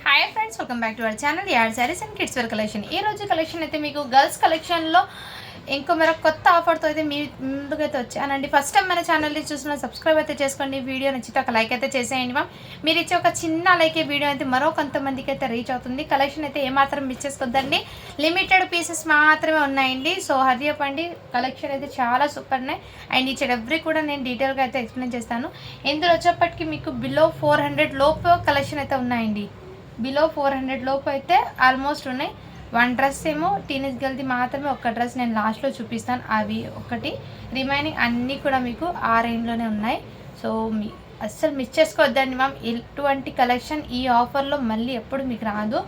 Hi friends, welcome back to our channel add sarees and kids wear collection. ఈ రోజు collection అయితే మీకు girls కలెక్షన్లో ఇంకో మరొక కొత్త ఆఫర్తో అయితే మీ ముందుకైతే వచ్చానండి. ఫస్ట్ టైం మన ఛానల్ని చూసిన సబ్స్క్రైబ్ అయితే చేసుకోండి. వీడియో నచ్చితే ఒక లైక్ అయితే చేసేయండి మ్యామ్. మీరు ఇచ్చే ఒక చిన్న లైక్ వీడియో అయితే మరో కొంతమందికి అయితే రీచ్ అవుతుంది. కలెక్షన్ అయితే ఏమాత్రం మిస్ చేసుకోద్దండి. లిమిటెడ్ పీసెస్ మాత్రమే ఉన్నాయండి. సో హరి అప్ అండి, కలెక్షన్ అయితే చాలా సూపర్ ఉన్నాయి. అండ్ ఇచ్చే ఎవ్రీ కూడా నేను డీటెయిల్గా అయితే ఎక్స్ప్లెయిన్ చేస్తాను. ఇందులో వచ్చేప్పటికి మీకు బిలో 400 లోపు కలెక్షన్ అయితే ఉన్నాయండి. బిలో 400 లోపు అయితే ఆల్మోస్ట్ ఉన్నాయి. వన్ డ్రెస్ ఏమో టీనేజ్ గర్ల్ది మాత్రమే, ఒక డ్రెస్ నేను లాస్ట్లో చూపిస్తాను, అవి ఒకటి. రిమైనింగ్ అన్నీ కూడా మీకు ఆ రేంజ్లోనే ఉన్నాయి. సో అస్సలు మిస్ చేసుకోవద్దండి మ్యామ్. ఇటువంటి కలెక్షన్ ఈ ఆఫర్లో మళ్ళీ ఎప్పుడు మీకు రాదు.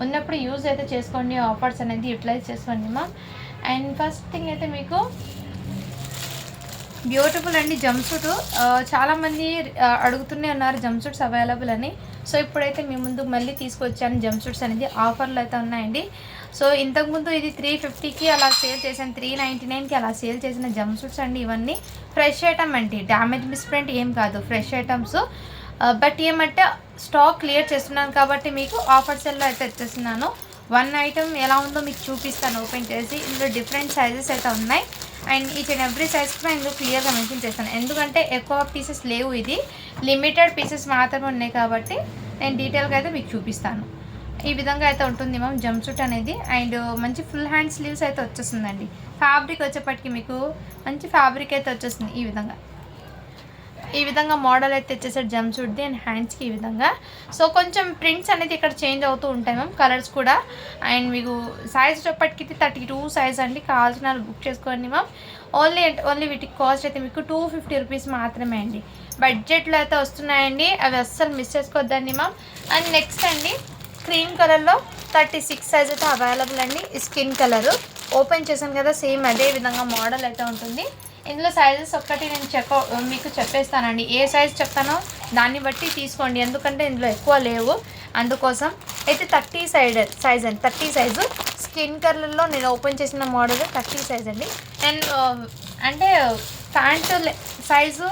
ఉన్నప్పుడు యూజ్ అయితే చేసుకోండి, ఆఫర్స్ అనేది యూటిలైజ్ చేసుకోండి మ్యామ్. అండ్ ఫస్ట్ థింగ్ అయితే మీకు బ్యూటిఫుల్ అండి జంప్ సూట్. చాలామంది అడుగుతూనే ఉన్నారు జంప్ సూట్స్ అవైలబుల్ అని. సో ఇప్పుడైతే మీ ముందు మళ్ళీ తీసుకొచ్చాను. జంప్ సూట్స్ అనేది ఆఫర్లు అయితే ఉన్నాయండి. సో ఇంతకుముందు ఇది 350కి అలా సేల్ చేశాను, 399కి అలా సేల్ చేసిన జంప్ సూట్స్ అండి. ఇవన్నీ ఫ్రెష్ ఐటమ్ అండి, డ్యామేజ్ మిస్ప్రింట్ ఏం కాదు, ఫ్రెష్ ఐటమ్స్. బట్ ఏమంటే స్టాక్ క్లియర్ చేస్తున్నాను కాబట్టి మీకు ఆఫర్ సెల్లో అయితే వచ్చేస్తున్నాను. వన్ ఐటమ్ ఎలా ఉందో మీకు చూపిస్తాను ఓపెన్ చేసి. ఇందులో డిఫరెంట్ సైజెస్ అయితే ఉన్నాయి. And each and every size కూడా ఇందులో క్లియర్గా మెన్షన్ చేస్తాను. ఎందుకంటే ఎక్కువ పీసెస్ లేవు, ఇది లిమిటెడ్ పీసెస్ మాత్రమే ఉన్నాయి కాబట్టి నేను డీటెయిల్గా అయితే మీకు చూపిస్తాను. ఈ విధంగా అయితే ఉంటుంది మ్యామ్ జంప్ సూట్ అనేది. అండ్ మంచి ఫుల్ హ్యాండ్ స్లీవ్స్ అయితే వచ్చేస్తుందండి. ఫ్యాబ్రిక్ వచ్చేప్పటికి మీకు మంచి ఫ్యాబ్రిక్ అయితే వచ్చేస్తుంది. ఈ విధంగా మోడల్ అయితే తెచ్చేసాడు జంప్ సూట్ది. అండ్ హ్యాండ్స్కి ఈ విధంగా. సో కొంచెం ప్రింట్స్ అనేది ఇక్కడ చేంజ్ అవుతూ ఉంటాయి మ్యామ్, కలర్స్ కూడా. అండ్ మీకు సైజ్ వచ్చేప్పటికి 32 సైజ్ అండి. కావాల్సిన బుక్ చేసుకోండి మ్యామ్. ఓన్లీ వీటికి కాస్ట్ అయితే మీకు 250 రూపీస్ మాత్రమే అండి. బడ్జెట్లో అయితే వస్తున్నాయండి, అవి అస్సలు మిస్ చేసుకోవద్దండి మ్యామ్. అండ్ నెక్స్ట్ అండి క్రీమ్ కలర్లో 36 సైజ్ అయితే అవైలబుల్ అండి. స్కిన్ కలర్ ఓపెన్ చేశాను కదా, సేమ్ అదే విధంగా మోడల్ అయితే ఉంటుంది. ఇందులో సైజెస్ ఒక్కటి నేను మీకు చెప్పేస్తానండి. ఏ సైజ్ చెప్తానో దాన్ని బట్టి తీసుకోండి, ఎందుకంటే ఇందులో ఎక్కువ లేవు. అందుకోసం అయితే 30 సైజ్ అండి. 30 సైజు స్కిన్ కలర్లో నేను ఓపెన్ చేసిన మోడల్ 30 సైజ్ అండి. అండ్ అంటే ప్యాంటు సైజు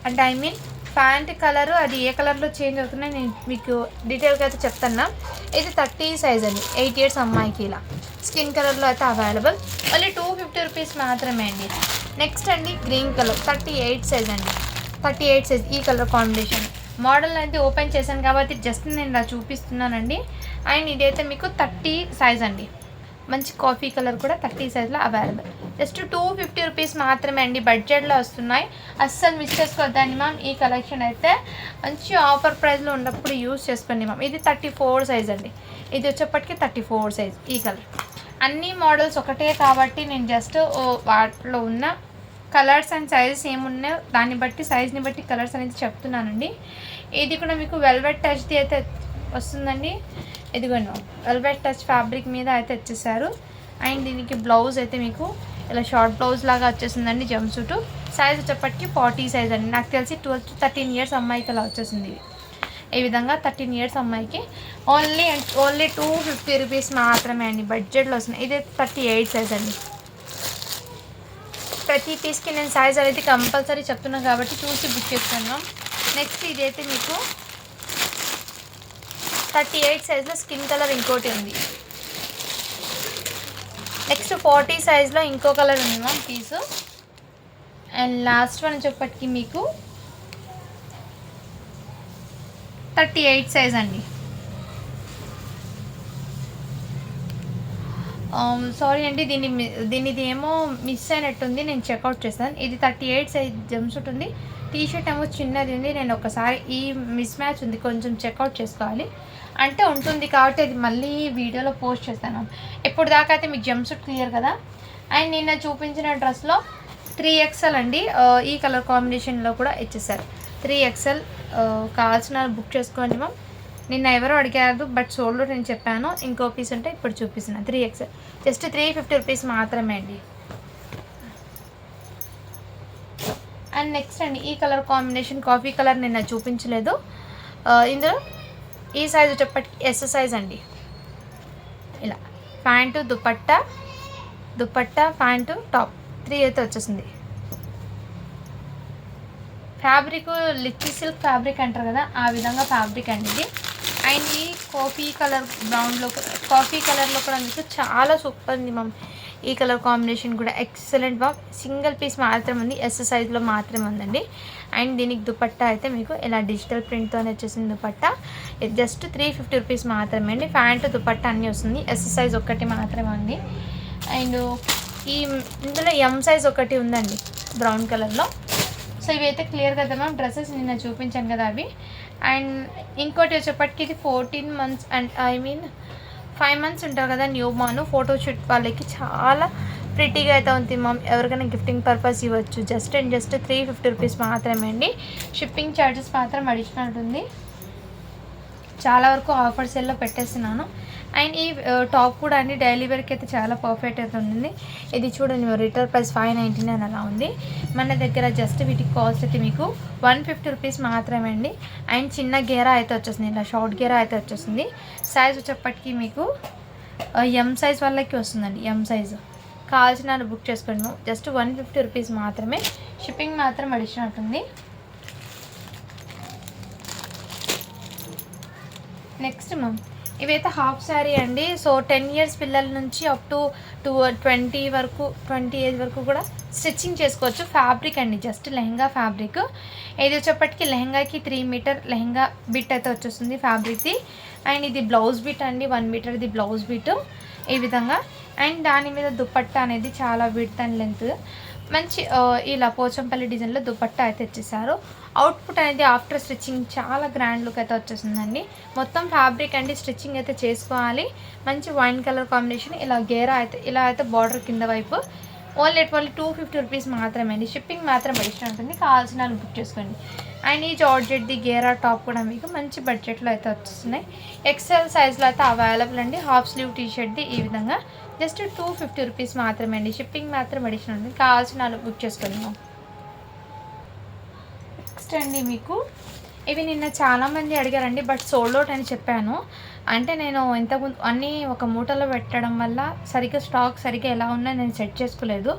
అంటే ప్యాంట్ కలరు అది ఏ కలర్లో చేంజ్ అవుతున్నాయి నేను మీకు డీటెయిల్గా అయితే చెప్తాను. ఇది 30 సైజ్ అండి, 8 years అమ్మాయికి. ఇలా స్కిన్ కలర్లో అయితే అవైలబుల్. మళ్ళీ 250 రూపీస్ మాత్రమే అండి. నెక్స్ట్ అండి గ్రీన్ కలర్ 38 సైజ్ అండి. 38 సైజ్ ఈ కలర్ కాంబినేషన్. మోడల్ అయితే ఓపెన్ చేశాను కాబట్టి జస్ట్ నేను ఇలా చూపిస్తున్నానండి. అండ్ ఇదైతే మీకు 30 సైజ్ అండి. మంచి కాఫీ కలర్ కూడా 30 సైజ్లో అవైలబుల్. జస్ట్ 250 రూపీస్ మాత్రమే అండి, బడ్జెట్లో వస్తున్నాయి. అస్సలు మిస్ చేసుకోవద్దండి మ్యామ్. ఈ కలెక్షన్ అయితే మంచి ఆఫర్ ప్రైస్లో ఉన్నప్పుడు యూజ్ చేసుకోండి మ్యామ్. ఇది 34 సైజ్ అండి. ఇది వచ్చేప్పటికి 34 సైజ్ ఈ కలర్. అన్ని మోడల్స్ ఒకటే కాబట్టి నేను జస్ట్ వాటిలో ఉన్న కలర్స్ అండ్ సైజెస్ ఏమున్నాయో దాన్ని బట్టి, సైజ్ని బట్టి కలర్స్ అనేది చెప్తున్నానండి. ఇది కూడా మీకు వెల్వెట్ టచ్ది అయితే వస్తుందండి. ఇదిగోండి వెల్వెట్ టచ్ ఫ్యాబ్రిక్ మీద అయితే వచ్చేసారు. అండ్ దీనికి బ్లౌజ్ అయితే మీకు ఇలా షార్ట్ బ్లౌజ్ లాగా వచ్చేసిందండి జంప్ సూట్. సైజ్ వచ్చేప్పటికి 40 సైజ్ అండి. నాకు తెలిసి 12 to 13 years అమ్మాయికి అలా వచ్చేసింది. ఈ విధంగా 13 years అమ్మాయికి ఓన్లీ 250 రూపీస్ మాత్రమే అండి, బడ్జెట్లో వస్తున్నాయి. ఇది 38 సైజ్ అండి. ప్రతి పీస్కి నేను సైజ్ అనేది కంపల్సరీ చెప్తున్నాను కాబట్టి చూసి బుక్ చేస్తాను. నెక్స్ట్ ఇదైతే మీకు 38 సైజ్లో స్కిన్ కలర్ ఇంకోటి ఉంది. నెక్స్ట్ 40 సైజ్లో ఇంకో కలర్ ఉంది ma'am piece. And last one చెప్పటికి మీకు 38 సైజ్ అండి. సారీ అండి, దీనిది ఏమో మిస్ అయినట్టుంది, నేను చెక్అవుట్ చేస్తాను. ఇది 38 సైజ్ జంప్ సూట్ ఉంది. టీషర్ట్ ఏమో చిన్నది ఉంది. నేను ఒకసారి ఈ మిస్ మ్యాచ్ ఉంది, కొంచెం చెక్అవుట్ చేసుకోవాలి అంటే ఉంటుంది కాబట్టి అది మళ్ళీ వీడియోలో పోస్ట్ చేస్తాను. ఇప్పుడు దాకా అయితే మీకు జంప్ సూట్ క్లియర్ కదా. అండ్ నిన్న చూపించిన డ్రెస్లో 3XL అండి. ఈ కలర్ కాంబినేషన్లో కూడా ఇచ్చేసారు. 3XL కావాల్సిన బుక్ చేసుకోండి మ్యామ్. నిన్న ఎవరో అడిగారు బట్ సోల్డ్ నేను చెప్పాను. ఇంకో పీస్ ఉంటే ఇప్పుడు చూపిస్తున్నాను. 3XL జస్ట్ 350 రూపీస్ మాత్రమే అండి. అండ్ నెక్స్ట్ అండి ఈ కలర్ కాంబినేషన్ కాఫీ కలర్ నిన్న చూపించలేదు. ఇందులో ఈ సైజు చెప్పటికి S సైజ్ అండి. ఇలా ప్యాంటు దుపట్టా ప్యాంటు టాప్ 3 అయితే వచ్చేసింది. ఫ్యాబ్రిక్ లిచ్చి సిల్క్ ఫ్యాబ్రిక్ అంటారు కదా, ఆ విధంగా ఫ్యాబ్రిక్ అండి ఇది. అండ్ ఈ కాఫీ కలర్లో కూడా మీకు చాలా సూపర్ ఉంది మ్యామ్. ఈ కలర్ కాంబినేషన్ కూడా ఎక్సలెంట్ మ్యామ్. సింగిల్ పీస్ మాత్రమే ఉంది, ఎస్ సైజ్లో మాత్రమే ఉందండి. అండ్ దీనికి దుపట్టా అయితే మీకు ఇలా డిజిటల్ ప్రింట్తోనే వచ్చేసింది దుపట్టా. ఇది జస్ట్ 350 రూపీస్ మాత్రమే అండి. ప్యాంట్ దుపట్టా అన్నీ వస్తుంది, ఎస్ సైజ్ ఒకటి మాత్రమే ఉంది. అండ్ ఇందులో ఎం సైజ్ ఒకటి ఉందండి బ్రౌన్ కలర్లో. సో ఇవైతే క్లియర్ కదా మ్యామ్. డ్రెస్సెస్ నిన్న చూపించాను కదా అవి. అండ్ ఇంకోటి వచ్చేప్పటికి ఇది 14 months అండ్ 5 months ఉంటారు కదా న్యూ బార్న్, ఫోటోషూట్ వాళ్ళకి చాలా ప్రిటీగా అయితే ఉంది మ్యామ్. ఎవరికైనా గిఫ్టింగ్ పర్పస్ ఇవ్వచ్చు. జస్ట్ 350 రూపీస్ మాత్రమే అండి. షిప్పింగ్ ఛార్జెస్ మాత్రం అడిషనల్ ఉంది. చాలా వరకు ఆఫర్ సేల్లో పెట్టేస్తున్నాను. అండ్ ఈ టాప్ కూడా అండి డైలీ వేర్కి అయితే చాలా పర్ఫెక్ట్ అయితే ఉంటుంది. ఇది చూడండి, రిటైల్ ప్రైస్ 599 అలా ఉంది. మన దగ్గర జస్ట్ వీటికి కాస్ట్ అయితే మీకు 150 రూపీస్ మాత్రమే అండి. అండ్ చిన్న గేరా అయితే వచ్చేస్తుంది, ఇలా షార్ట్ గేరా అయితే వచ్చేస్తుంది. సైజ్ వచ్చేప్పటికి మీకు ఎం సైజ్ వాళ్ళకి వస్తుందండి. ఎం సైజు కావాల్సిన బుక్ చేసుకోండి. జస్ట్ 150 రూపీస్ మాత్రమే. షిప్పింగ్ మాత్రం అడిషనల్ ఉంటుంది. నెక్స్ట్ మ్యామ్ ఇవైతే హాఫ్ శారీ అండి. సో 10 years పిల్లల నుంచి అప్ టు 20 ఏజ్ వరకు కూడా స్టిచ్చింగ్ చేసుకోవచ్చు. ఫ్యాబ్రిక్ అండి, జస్ట్ లెహంగా ఫ్యాబ్రిక్. ఇది వచ్చేప్పటికి లెహంగాకి 3 meter లెహంగా బిట్ అయితే వచ్చేస్తుంది ఫ్యాబ్రిక్ది. అండ్ ఇది బ్లౌజ్ బిట్ అండి, 1 meter ఇది బ్లౌజ్ బిట్ ఈ విధంగా. అండ్ దాని మీద దుపట్టా అనేది చాలా విడ్త్ అండ్ లెంత్ మంచి ఇలా పోచంపల్లి డిజైన్లో దుపట్టా అయితే ఇచ్చేసారు. అవుట్పుట్ అనేది ఆఫ్టర్ స్టిచ్చింగ్ చాలా గ్రాండ్ లుక్ అయితే వచ్చేసిందండి. మొత్తం ఫ్యాబ్రిక్ అండి, స్టిచ్చింగ్ అయితే చేసుకోవాలి. మంచి వైన్ కలర్ కాంబినేషన్, ఇలా గేరా అయితే ఇలా అయితే బార్డర్ కింద వైపు. ఓన్లీ 250 రూపీస్ మాత్రమే అండి. షిప్పింగ్ మాత్రం అడిషనల్ ఉంటుంది. కావాల్సిన బుక్ చేసుకోండి. అండ్ ఈ జార్జెట్ది గేరా టాప్ కూడా మీకు మంచి బడ్జెట్లో అయితే వచ్చేస్తున్నాయి. ఎక్సెల్ సైజ్లో అయితే అవైలబుల్ అండి. హాఫ్ స్లీవ్ టీషర్ట్ది ఈ విధంగా జస్ట్ 250 రూపీస్ మాత్రమే అండి. షిప్పింగ్ మాత్రం అడిషనల్ ఉంటుంది. కావాల్సిన బుక్ చేసుకోండి. నెక్స్ట్ అండి మీకు ఇవి నిన్న చాలామంది అడిగారండి, బట్ సోల్డ్ అవుట్ అని చెప్పాను. అంటే నేను ఇంతకుముందు అన్నీ ఒక మూటలో పెట్టడం వల్ల స్టాక్ సరిగ్గా ఎలా ఉన్నా నేను సెట్ చేసుకోలేదు.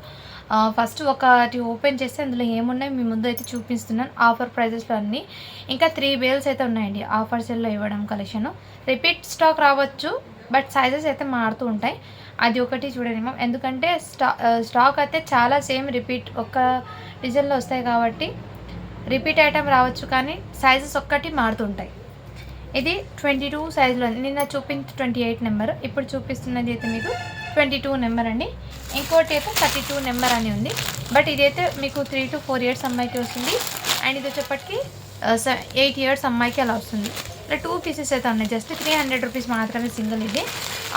ఫస్ట్ ఒకటి ఓపెన్ చేస్తే అందులో ఏమున్నాయి మీ ముందు అయితే చూపిస్తున్నాను. ఆఫర్ ప్రైజెస్లో అన్నీ. ఇంకా 3 bales అయితే ఉన్నాయండి ఆఫర్ సేల్లో ఇవ్వడం కలెక్షన్. రిపీట్ స్టాక్ రావచ్చు, బట్ సైజెస్ అయితే మారుతూ ఉంటాయి. అది ఒకటి చూడండి మ్యామ్. ఎందుకంటే స్టాక్ అయితే చాలా సేమ్ రిపీట్ ఒక్క డిజైన్లో వస్తాయి కాబట్టి రిపీట్ ఐటమ్ రావచ్చు, కానీ సైజెస్ ఒక్కటి మారుతుంటాయి. ఇది 22 సైజులో, నిన్న చూపించి 28 నెంబర్, ఇప్పుడు చూపిస్తున్నది అయితే మీకు 22 నెంబర్ అండి. ఇంకోటి అయితే 32 నెంబర్ అని ఉంది. బట్ ఇదైతే మీకు 3 to 4 years అమ్మాయికి వస్తుంది. అండ్ ఇది వచ్చేప్పటికి 8 years అమ్మాయికి అలా వస్తుంది. ఇలా 2 pieces అయితే ఉన్నాయి. జస్ట్ 300 రూపీస్ మాత్రమే సింగిల్. ఇది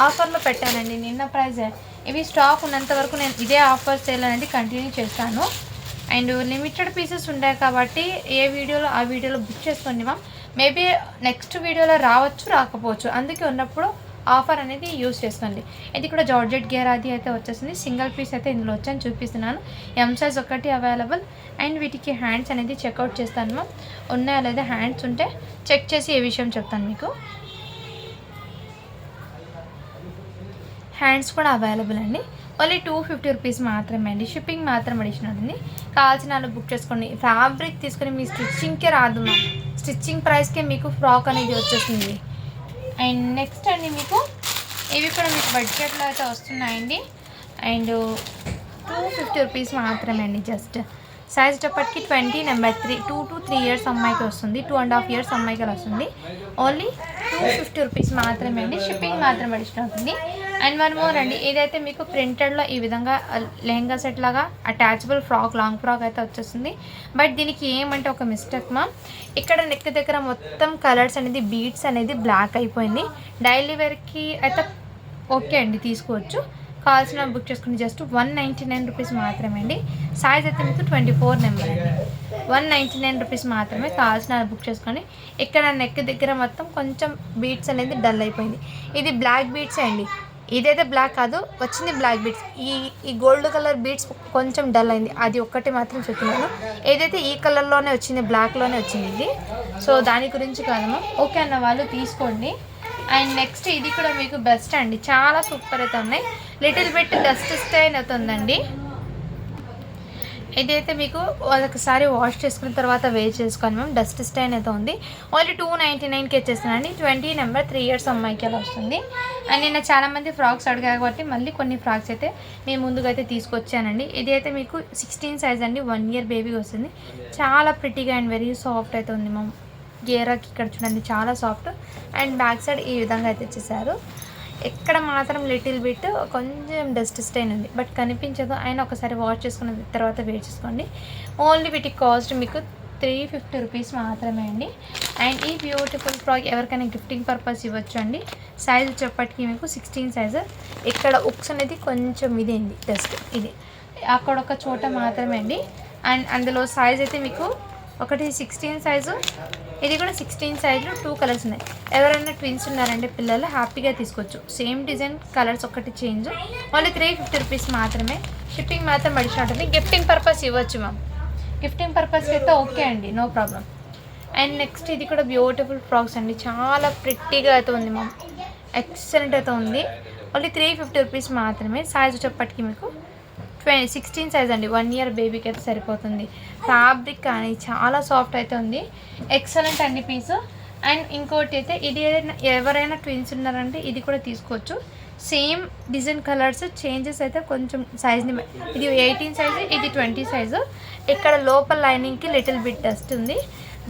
ఆఫర్లో పెట్టానండి నిన్న ప్రైజ్. ఇవి స్టాక్ ఉన్నంత వరకు నేను ఇదే ఆఫర్ సేల్ అనేది కంటిన్యూ చేస్తాను. అండ్ లిమిటెడ్ పీసెస్ ఉంటాయి కాబట్టి ఏ వీడియోలో ఆ వీడియోలో బుక్ చేసుకోండి మ్యామ్. మేబీ నెక్స్ట్ వీడియోలో రావచ్చు, రాకపోవచ్చు. అందుకే ఉన్నప్పుడు ఆఫర్ అనేది యూస్ చేసుకోండి. ఇది కూడా జార్జెట్ గేర్ అది అయితే వచ్చేసింది. సింగిల్ పీస్ అయితే ఇందులో వచ్చని చూపిస్తున్నాను. ఎం సైజ్ ఒకటి అవైలబుల్. అండ్ వీటికి హ్యాండ్స్ అనేది చెక్అవుట్ చేస్తాను మ్యామ్. ఉన్నాయా లేదా హ్యాండ్స్ ఉంటే చెక్ చేసి ఏ విషయం చెప్తాను మీకు. హ్యాండ్స్ కూడా అవైలబుల్ అండి. ఓన్లీ 250 రూపీస్ మాత్రమే అండి. షిప్పింగ్ మాత్రం అడిషనల్ ఉంది. కావాల్సిన బుక్ చేసుకోండి. ఫ్యాబ్రిక్ తీసుకొని మీ స్టిచ్చింగ్కే రాదు మ్యామ్. స్టిచ్చింగ్ ప్రైస్కే మీకు ఫ్రాక్ అనేది వచ్చేసింది. అండ్ నెక్స్ట్ అండి మీకు ఇవి కూడా మీకు బడ్జెట్లో అయితే వస్తున్నాయండి. అండ్ 250 రూపీస్ మాత్రమే అండి. జస్ట్ సైజ్ వచ్చేప్పటికి 20 నెంబర్ 2 to 3 years అమ్మాయికి వస్తుంది. 2.5 years అమ్మాయికి వస్తుంది. ఓన్లీ 250 రూపీస్ మాత్రమే అండి. షిప్పింగ్ మాత్రం అడిషనల్ అవుతుంది. అండ్ 1 more అండి, ఇదైతే మీకు ప్రింటెడ్లో ఈ విధంగా లెహంగా సెట్ లాగా అటాచబుల్ ఫ్రాక్, లాంగ్ ఫ్రాక్ అయితే వచ్చేస్తుంది. బట్ దీనికి ఏమంటే ఒక మిస్టేక్ మా, ఇక్కడ నెక్ దగ్గర మొత్తం కలర్స్ అనేది బీడ్స్ అనేది బ్లాక్ అయిపోయింది. డైలీ వేర్కి అయితే ఓకే అండి, తీసుకోవచ్చు. కావాల్సిన బుక్ చేసుకుని జస్ట్ 199 రూపీస్ మాత్రమే అండి. సైజ్ అయితే మీకు 24 నెంబర్ అండి. 199 రూపీస్ మాత్రమే. కావాల్సిన బుక్ చేసుకొని. ఇక్కడ నెక్ దగ్గర మొత్తం కొంచెం బీడ్స్ అనేది డల్ అయిపోయింది. ఇది బ్లాక్ బీడ్స్ అండి. ఇదైతే బ్లాక్ కాదు, వచ్చింది బ్లాక్ బీడ్స్. ఈ గోల్డ్ కలర్ బీడ్స్ కొంచెం డల్ అయింది, అది ఒక్కటి మాత్రం చెప్తున్నాను. ఏదైతే ఈ కలర్లోనే వచ్చింది, బ్లాక్లోనే వచ్చింది ఇది. సో దాని గురించి కాదమ్మా. ఓకే అన్న వాళ్ళు తీసుకోండి. అండ్ నెక్స్ట్ ఇది కూడా మీకు బెస్ట్ అండి. చాలా సూపర్ అయితే ఉన్నాయి. లిటిల్ బిట్ డస్ట్ స్టైన్ అవుతుందండి. ఇదైతే మీకు ఒకసారి వాష్ చేసుకున్న తర్వాత వేర్ చేసుకోండి మ్యామ్. డస్ట్ స్టైన్ అయితే ఉంది. ఓన్లీ 299కి ఇచ్చేస్తున్నానండి. 20 నెంబర్ 3 ఇయర్స్ అమ్మాయికి అలా వస్తుంది. అండ్ నిన్న చాలామంది ఫ్రాక్స్ అడిగారు కాబట్టి మళ్ళీ కొన్ని ఫ్రాక్స్ అయితే నేను ముందుగా అయితే తీసుకొచ్చానండి. ఇది అయితే మీకు 16 సైజ్ అండి. 1 ఇయర్ బేబీ వస్తుంది. చాలా ప్రిటీగా అండ్ వెరీ సాఫ్ట్ అయితే ఉంది మ్యామ్. గేరాకి ఇక్కడ చూడండి చాలా సాఫ్ట్. అండ్ బ్యాక్ సైడ్ ఈ విధంగా అయితే ఇచ్చేసారు. ఎక్కడ మాత్రం లిటిల్ బిట్ కొంచెం డస్ట్ స్టైన్ ఉంది, బట్ కనిపించదు. ఆయన ఒకసారి వాష్ చేసుకున్న తర్వాత వేర్ చేసుకోండి. ఓన్లీ వీటి కాస్ట్ మీకు 350 రూపీస్ మాత్రమే అండి. అండ్ ఈ బ్యూటిఫుల్ ఫ్రాక్ ఎవరికైనా గిఫ్టింగ్ పర్పస్ ఇవ్వచ్చు అండి. సైజ్ వచ్చేప్పటికి మీకు 16 సైజు. ఇక్కడ ఉక్స్ అనేది కొంచెం ఇది అండి డస్ట్, ఇది అక్కడ ఒక చోట మాత్రమే అండి. అండ్ అందులో సైజ్ అయితే మీకు ఒకటి 16 సైజు, ఇది కూడా 16 సైజులో 2 కలర్స్ ఉన్నాయి. ఎవరైనా ట్విన్స్ ఉన్నారంటే పిల్లలు హ్యాపీగా తీసుకోవచ్చు. సేమ్ డిజైన్, కలర్స్ ఒకటి చేంజ్. ఓన్లీ 350 రూపీస్ మాత్రమే. షిప్పింగ్ మాత్రం అడిషనల్ ఉంటుంది. గిఫ్టింగ్ పర్పస్ ఇవ్వచ్చు మ్యామ్. గిఫ్టింగ్ పర్పస్ అయితే ఓకే అండి, నో ప్రాబ్లం. అండ్ నెక్స్ట్ ఇది కూడా బ్యూటిఫుల్ ఫ్రాక్స్ అండి. చాలా ప్రిట్టీగా అయితే ఉంది మ్యామ్. ఎక్సలెంట్ అయితే ఉంది. ఓన్లీ 350 రూపీస్ మాత్రమే. సైజ్ వచ్చేప్పటికి మీకు 16 సైజ్ అండి. 1 ఇయర్ బేబీకి అయితే సరిపోతుంది. ఫ్యాబ్రిక్ కానీ చాలా సాఫ్ట్ అయితే ఉంది. ఎక్సలెంట్ అండి పీసు. అండ్ ఇంకోటి అయితే ఇది ఎవరైనా ట్విన్స్ ఉన్నారంటే ఇది కూడా తీసుకోవచ్చు. సేమ్ డిజైన్, కలర్స్ చేంజెస్ అయితే కొంచెం సైజ్ని, ఇది 18 సైజు, ఇది 20 సైజు. ఇక్కడ లోపల లైనింగ్కి లిటిల్ బిట్ డస్ట్ ఉంది.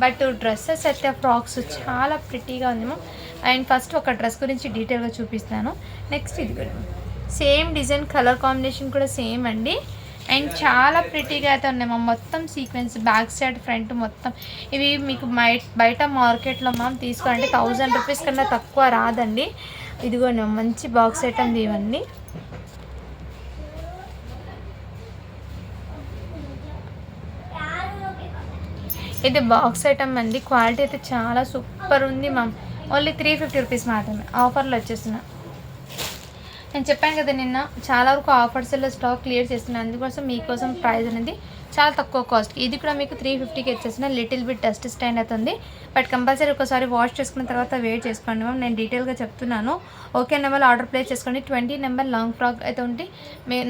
బట్ డ్రెస్సెస్ అయితే ఫ్రాక్స్ చాలా ప్రిటీగా ఉంది మ్యామ్. అండ్ ఫస్ట్ ఒక డ్రెస్ గురించి డీటెయిల్గా చూపిస్తాను. నెక్స్ట్ ఇది కూడా సేమ్ డిజైన్, కలర్ కాంబినేషన్ కూడా సేమ్ అండి. అండ్ చాలా ప్రిటీగా అయితే ఉన్నాయి మా. మొత్తం సీక్వెన్స్ బ్యాక్ సైడ్ ఫ్రంట్ మొత్తం. ఇవి మీకు బయట మార్కెట్లో మనం తీసుకోవాలంటే 1000 రూపీస్ కన్నా తక్కువ రాదండి. ఇదిగోండి మంచి బాక్స్ ఐటమ్ ఇవన్నీ. ఇది బాక్స్ ఐటమ్ అండి. క్వాలిటీ అయితే చాలా సూపర్ ఉంది మ్యామ్. ఓన్లీ 350 రూపీస్ మాత్రమే. ఆఫర్లో వచ్చేసిన నేను చెప్పాను కదా నిన్న, చాలా వరకు ఆఫర్స్లో స్టాక్ క్లియర్ చేస్తున్నాను. అందుకోసం మీకోసం ప్రైస్ అనేది చాలా తక్కువ కాస్ట్. ఇది కూడా మీకు 350కి వచ్చేసిన. లిటిల్ బిట్ డస్ట్ స్టాండ్ అవుతుంది. బట్ కంపల్సరీ ఒకసారి వాష్ చేసుకున్న తర్వాత వెయిట్ చేసుకోండి మ్యామ్. నేను డీటెయిల్గా చెప్తున్నాను. ఓకే నెంబర్ ఆర్డర్ ప్లేస్ చేసుకోండి. 20 నెంబర్ లాంగ్ ఫ్రాక్ అయితే ఉంటే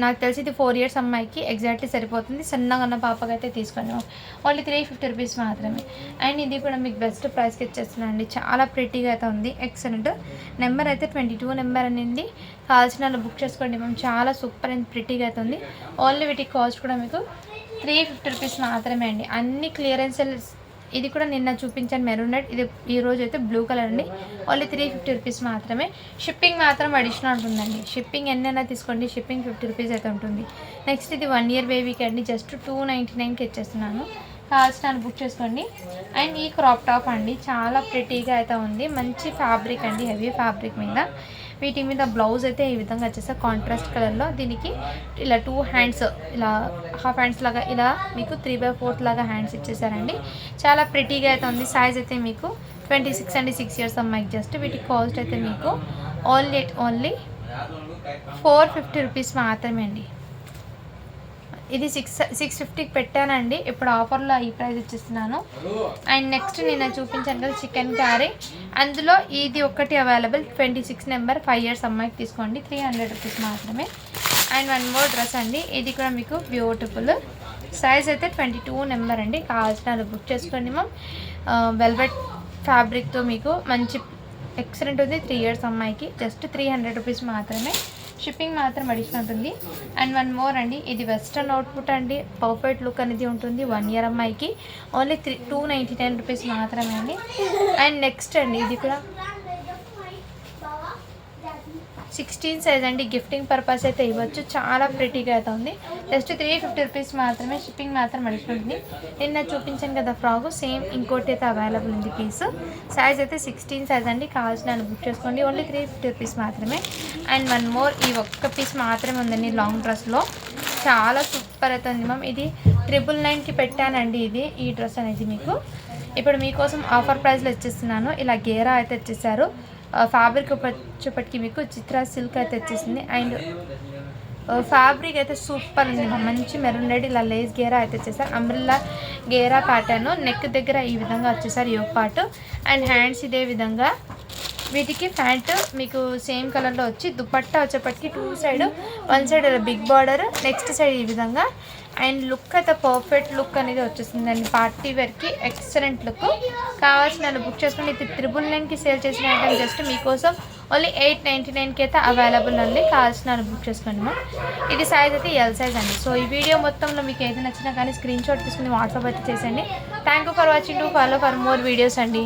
నాకు తెలిసి ఇది 4 ఇయర్స్ అమ్మాయికి ఎగ్జాక్ట్లీ సరిపోతుంది. సన్నగా ఉన్న పాపకి అయితే తీసుకోండి మ్యామ్. ఓన్లీ 350 రూపీస్ మాత్రమే. అండ్ ఇది కూడా మీకు బెస్ట్ ప్రైస్కి ఇచ్చేస్తున్నాను అండి. చాలా ప్రిటీగా అయితే ఉంది. ఎక్సలెంట్. నెంబర్ అయితే 22 నెంబర్ అనేది కావాల్సిన వాళ్ళు బుక్ చేసుకోండి మ్యామ్. చాలా సూపర్ అండ్ ప్రిటీగా అయితే ఉంది. ఓన్లీ వీటి కాస్ట్ కూడా మీకు 350 రూపీస్ మాత్రమే అండి. అన్ని క్లియరెన్స్. ఇది కూడా నిన్న చూపించాను మెరూన్ రెడ్, ఇది ఈరోజు అయితే బ్లూ కలర్ అండి. ఓన్లీ 350 రూపీస్ మాత్రమే. షిప్పింగ్ మాత్రం అడిషనల్ ఉంటుందండి. షిప్పింగ్ ఎన్నైనా తీసుకోండి, షిప్పింగ్ 50 రూపీస్ అయితే ఉంటుంది. నెక్స్ట్ ఇది 1 ఇయర్ బేబీకి అండి. జస్ట్ 299కి ఇచ్చేస్తున్నాను. కావాల్సిన బుక్ చేసుకోండి. అండ్ ఈ క్రాప్ టాప్ అండి చాలా ప్రిటీగా అయితే ఉంది. మంచి ఫ్యాబ్రిక్ అండి, హెవీ ఫ్యాబ్రిక్ మీద. వీటి మీద బ్లౌజ్ అయితే ఈ విధంగా వచ్చేసా కాంట్రాస్ట్ కలర్లో. దీనికి ఇలా 2 హ్యాండ్స్, ఇలా హాఫ్ హ్యాండ్స్ లాగా, ఇలా మీకు 3/4 లాగా హ్యాండ్స్ ఇచ్చేసారండి. చాలా ప్రిటీగా అయితే ఉంది. సైజ్ అయితే మీకు 26 అండి. 6 ఇయర్స్ అమ్మాయికి. జస్ట్ వీటి కాస్ట్ అయితే మీకు ఓన్లీ 450 రూపీస్ మాత్రమే అండి. ఇది 650కి పెట్టానండి. ఇప్పుడు ఆఫర్లో ఈ ప్రైస్ ఇచ్చేస్తున్నాను. అండ్ నెక్స్ట్ నేను చూపించాను కదా చికెన్ కర్రీ, అందులో ఇది ఒకటి అవైలబుల్. 26 నెంబర్ 5 ఇయర్స్ అమ్మాయికి తీసుకోండి. 300 రూపీస్ మాత్రమే. అండ్ 1 మోర్ డ్రెస్ అండి. ఇది కూడా మీకు బ్యూటిఫుల్. సైజ్ అయితే 22 నెంబర్ అండి. కావాల్సిన బుక్ చేసుకోండి మ్యామ్. వెల్వెట్ ఫ్యాబ్రిక్తో మీకు మంచి ఎక్సలెంట్ ఉంది. 3 ఇయర్స్ అమ్మాయికి. జస్ట్ 300 రూపీస్ మాత్రమే. షిప్పింగ్ మాత్రం అడిషనల్ ఉంటుంది. అండ్ 1 మోర్ అండి. ఇది వెస్ట్రన్ అవుట్పుట్ అండి. పర్ఫెక్ట్ లుక్ అనేది ఉంటుంది 1 ఇయర్ అమ్మాయికి. ఓన్లీ 299 రూపీస్ మాత్రమే అండి. అండ్ నెక్స్ట్ అండి ఇది కూడా 16 సైజ్ అండి. గిఫ్టింగ్ పర్పస్ అయితే ఇవ్వచ్చు. చాలా ప్రిటీగా అయితే ఉంది. జస్ట్ 350 రూపీస్ మాత్రమే. షిప్పింగ్ మాత్రం అడిషనల్ ఉంది. నిన్న చూపించాను కదా ఫ్రాక్, సేమ్ ఇంకోటి అయితే అవైలబుల్ ఉంది పీస్. సైజ్ అయితే 16 సైజ్ అండి. కావాల్సిన బుక్ చేసుకోండి. ఓన్లీ 350 రూపీస్ మాత్రమే. అండ్ 1 మోర్, ఈ ఒక్క పీస్ మాత్రమే ఉందండి లాంగ్ డ్రెస్లో. చాలా సూపర్ అయితే ఉంది మ్యామ్. ఇది 999కి పెట్టానండి. ఈ డ్రెస్ అనేది మీకు ఇప్పుడు మీకోసం ఆఫర్ ప్రైస్లో ఇచ్చేస్తున్నాను. ఇలా గేరా అయితే ఇచ్చేసారు. ఫ్యాబ్రిక్ వచ్చేప్పటికి మీకు చిత్రా సిల్క్ అయితే వచ్చేసింది. అండ్ ఫ్యాబ్రిక్ అయితే సూపర్ ఉంది. మంచి మెరూన్ రెడ్ ఇలా లేస్ గేరా అయితే వచ్చేసారు. అంబ్రెల్లా గేరా ప్యాటర్న్. నెక్ దగ్గర ఈ విధంగా వచ్చేసారు యోగ్ పార్ట్. అండ్ హ్యాండ్స్ ఇదే విధంగా వీటికి ప్యాంట్ మీకు సేమ్ కలర్లో వచ్చి దుపట్టా వచ్చేప్పటికి 2 side 1 side big border, next side ఈ విధంగా. అండ్ లుక్ అయితే పర్ఫెక్ట్ లుక్ అనేది వచ్చేస్తుంది అండి. పార్టీ వేర్కి ఎక్సలెంట్ లుక్. కావాల్సిన బుక్ చేసుకుని ఇది 999కి సేల్ చేసిన ఐటమ్ జస్ట్ మీకోసం ఓన్లీ 899కి అయితే అవైలబుల్ అండి. కావాల్సిన బుక్ చేసుకోండి మ్యామ్. ఇది సైజ్ అయితే ఎల్ సైజ్ అండి. సో ఈ వీడియో మొత్తంలో మీకు ఏది నచ్చినా కానీ స్క్రీన్ షాట్ తీసుకుని వాట్సాప్ అయితే చేసేయండి. Thank you for watching. To follow for more videos అండి.